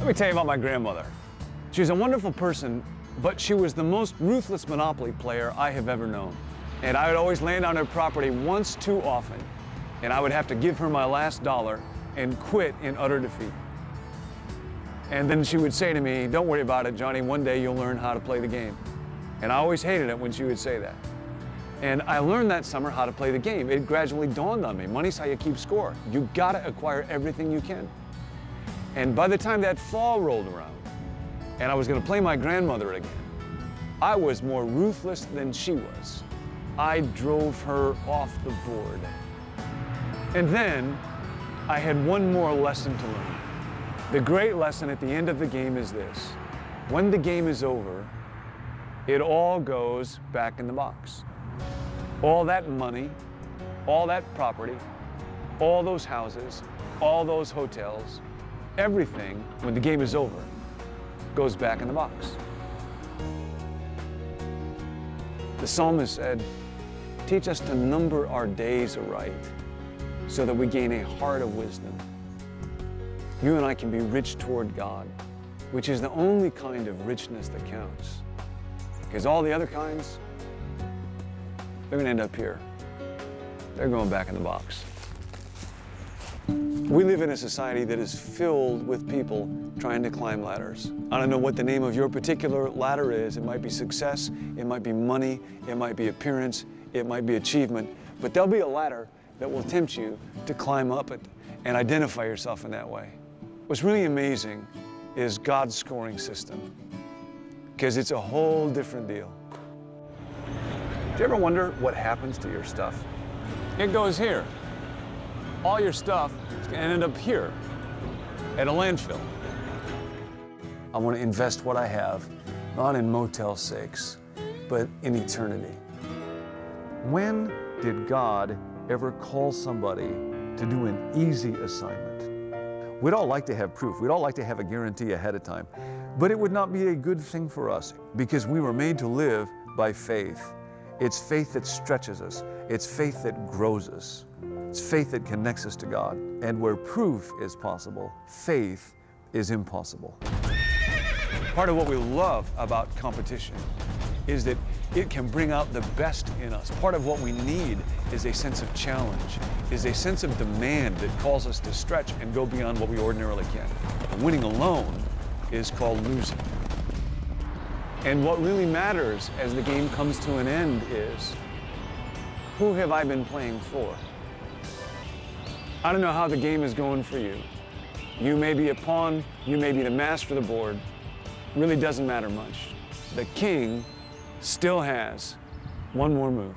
Let me tell you about my grandmother. She was a wonderful person, but she was the most ruthless Monopoly player I have ever known. And I would always land on her property once too often, and I would have to give her my last dollar and quit in utter defeat. And then she would say to me, "Don't worry about it, Johnny, one day you'll learn how to play the game." And I always hated it when she would say that. And I learned that summer how to play the game. It gradually dawned on me, money's how you keep score. You gotta acquire everything you can. And by the time that fall rolled around, and I was gonna play my grandmother again, I was more ruthless than she was. I drove her off the board. And then I had one more lesson to learn. The great lesson at the end of the game is this: when the game is over, it all goes back in the box. All that money, all that property, all those houses, all those hotels, everything, when the game is over, goes back in the box. The psalmist said, "Teach us to number our days aright, so that we gain a heart of wisdom." You and I can be rich toward God, which is the only kind of richness that counts. Because all the other kinds, they're going to end up here. They're going back in the box. We live in a society that is filled with people trying to climb ladders. I don't know what the name of your particular ladder is. It might be success, it might be money, it might be appearance, it might be achievement, but there'll be a ladder that will tempt you to climb up it and identify yourself in that way. What's really amazing is God's scoring system, because it's a whole different deal. Do you ever wonder what happens to your stuff? It goes here. All your stuff is going to end up here at a landfill. I want to invest what I have, not in Motel 6, but in eternity. When did God ever call somebody to do an easy assignment? We'd all like to have proof. We'd all like to have a guarantee ahead of time. But it would not be a good thing for us, because we were made to live by faith. It's faith that stretches us. It's faith that grows us. It's faith that connects us to God. And where proof is possible, faith is impossible. Part of what we love about competition is that it can bring out the best in us. Part of what we need is a sense of challenge, is a sense of demand that calls us to stretch and go beyond what we ordinarily can. And winning alone is called losing. And what really matters as the game comes to an end is, who have I been playing for? I don't know how the game is going for you. You may be a pawn, you may be the master of the board. Really doesn't matter much. The king still has one more move.